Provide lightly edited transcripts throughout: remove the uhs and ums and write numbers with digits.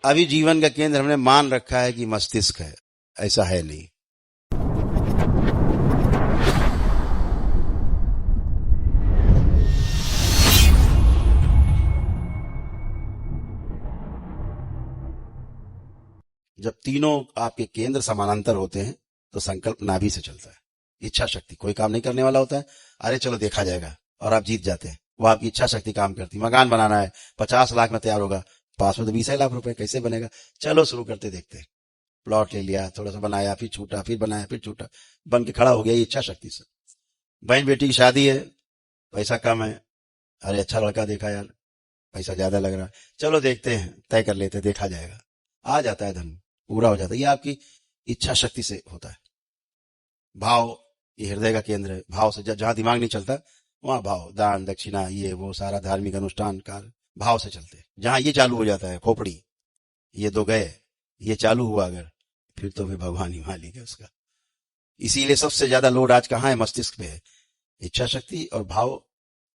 अभी जीवन का केंद्र हमने मान रखा है कि मस्तिष्क है, ऐसा है नहीं। जब तीनों आपके केंद्र समानांतर होते हैं तो संकल्प नाभि से चलता है। इच्छा शक्ति, कोई काम नहीं करने वाला होता है, अरे चलो देखा जाएगा, और आप जीत जाते हैं। वो आपकी इच्छा शक्ति काम करती है। मकान बनाना है, 50 लाख में तैयार होगा, पास में तो 20 लाख रुपए, कैसे बनेगा, चलो शुरू करते देखते हैं। प्लॉट ले लिया, थोड़ा सा बनाया, फिर छूटा, फिर बनाया, फिर छूटा, बन के खड़ा हो गया। ये इच्छा शक्ति से। बहन बेटी की शादी है, पैसा कम है, अरे अच्छा लड़का देखा यार, पैसा ज्यादा लग रहा है, चलो देखते हैं, तय कर लेते हैं, देखा जाएगा, आ जाता है धन, पूरा हो जाता है। ये आपकी इच्छा शक्ति से होता है। भाव, ये हृदय का केंद्र है। भाव से जहां दिमाग नहीं चलता वहां भाव, दान दक्षिणा, ये वो सारा धार्मिक अनुष्ठान कार्य भाव से चलते हैं। जहां ये चालू हो जाता है, खोपड़ी, ये दो गए, ये चालू हुआ अगर, फिर तो फिर भगवान ही मालिक है उसका। इसीलिए सबसे ज्यादा लोड आज कहाँ है? मस्तिष्क पे है। इच्छा शक्ति और भाव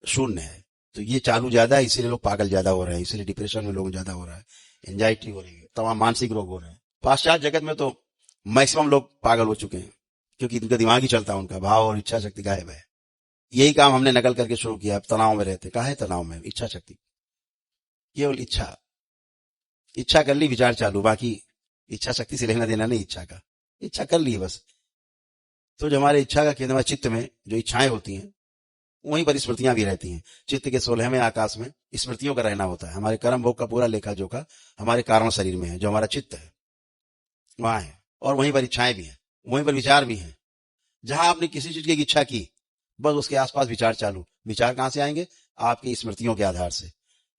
शून्य है, तो ये चालू ज्यादा है, इसीलिए लोग पागल ज्यादा हो रहे हैं, इसीलिए डिप्रेशन में लोग ज्यादा हो रहा है, एंजाइटी हो रही है, तमाम मानसिक रोग हो रहे हैं। पाश्चात्य जगत में तो मैक्सिमम लोग पागल हो चुके हैं, क्योंकि इनका दिमाग ही चलता है, उनका भाव और इच्छा शक्ति गायब है। यही काम हमने नकल करके शुरू किया। अब तनाव में रहते, कहा है तनाव में? इच्छा शक्ति, केवल इच्छा, इच्छा कर ली, विचार चालू, बाकी इच्छा शक्ति से लेना देना नहीं। इच्छा का, इच्छा कर ली बस। तो जो हमारे इच्छा का केंद्र चित्त में जो इच्छाएं होती हैं, वहीं पर स्मृतियां भी रहती हैं। चित्त के 16वें आकाश में स्मृतियों का रहना होता है। हमारे कर्म भोग का पूरा लेखा जोखा हमारे कारण शरीर में है, जो हमारा चित्त है वहां है, और वहीं पर इच्छाएं भी हैं, वहीं पर विचार भी हैं। जहां आपने किसी चीज की इच्छा की, बस उसके आसपास विचार चालू। विचार कहां से आएंगे? आपकी स्मृतियों के आधार से।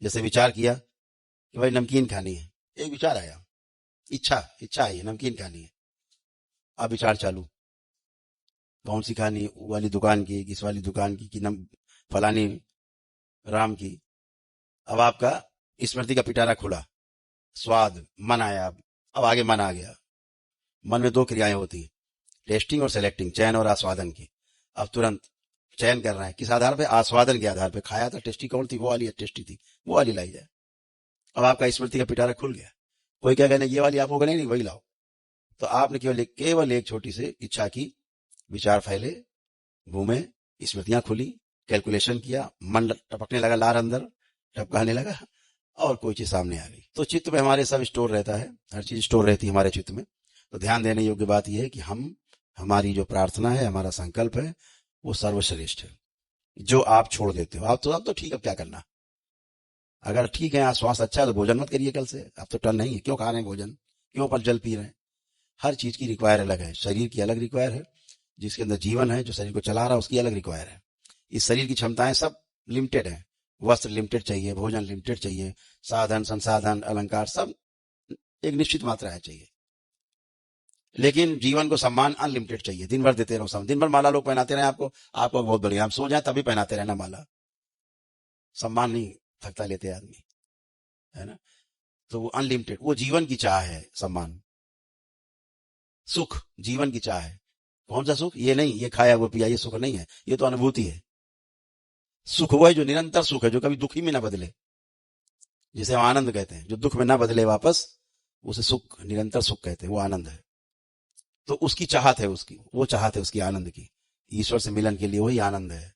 जैसे विचार किया कि भाई नमकीन खानी है, एक विचार आया, इच्छा आई, नमकीन खानी है, अब विचार चालू, कौन सी खानी, वो वाली दुकान की, किस वाली दुकान की, कि फलानी राम की। अब आपका स्मृति का पिटारा खुला, स्वाद, मन आया, अब आगे मन आ गया। मन में दो क्रियाएं होती हैं, टेस्टिंग और सेलेक्टिंग, चयन और आस्वादन की। अब तुरंत चयन कर रहे हैं, किस आधार पे? आस्वादन के आधार पे। खाया था, टेस्टी कौन थी? वो वाली टेस्टी थी, वो वाली लाई जाए। अब आपका स्मृति का पिटारा खुल गया। कोई क्या कहना, ये वाली आप होगा, नहीं वही लाओ। तो आपने केवल एक छोटी सी इच्छा की, विचार फैले, घूमे, स्मृतियां खुली, कैलकुलेशन किया, मन टपकने लगा, लार अंदर टपकाने लगा, और कोई चीज सामने आ गई। तो चित्त में हमारे सब स्टोर रहता है, हर चीज स्टोर रहती है हमारे चित्त में। तो ध्यान देने योग्य बात यह है कि हमारी जो प्रार्थना है, हमारा संकल्प है, वो सर्वश्रेष्ठ है। जो आप छोड़ देते हो, आप तो ठीक है, अब क्या करना? अगर ठीक है, स्वास्थ्य अच्छा है तो भोजन मत करिए कल से। अब तो टर्न नहीं है, क्यों खा रहे हैं भोजन, क्यों पर जल पी रहे हैं? हर चीज की रिक्वायर अलग है। शरीर की अलग रिक्वायर है, जिसके अंदर जीवन है, जो शरीर को चला रहा है, उसकी अलग रिक्वायर है। इस शरीर की क्षमताएं सब लिमिटेड है। वस्त्र लिमिटेड चाहिए, भोजन लिमिटेड चाहिए, साधन संसाधन अलंकार सब एक निश्चित मात्रा है चाहिए। लेकिन जीवन को सम्मान अनलिमिटेड चाहिए। दिन भर देते रहो सम्मान, दिन भर माला लोग पहनाते रहे आपको बहुत बढ़िया, हम सो जाए तभी पहनाते रहना माला। सम्मान नहीं थकता लेते आदमी, है ना? तो वो अनलिमिटेड, वो जीवन की चाह है। सम्मान, सुख जीवन की चाह है। कौन सा सुख? ये नहीं ये खाया वो पिया, ये सुख नहीं है, ये तो अनुभूति है। सुख वो है जो निरंतर सुख है, जो कभी दुखी में ना बदले, जिसे हम आनंद कहते हैं। जो दुख में ना बदले वापस, उसे सुख, निरंतर सुख कहते हैं, वो आनंद है। तो उसकी चाहत है, उसकी वो चाहत है उसकी आनंद की। ईश्वर से मिलन के लिए वही आनंद है।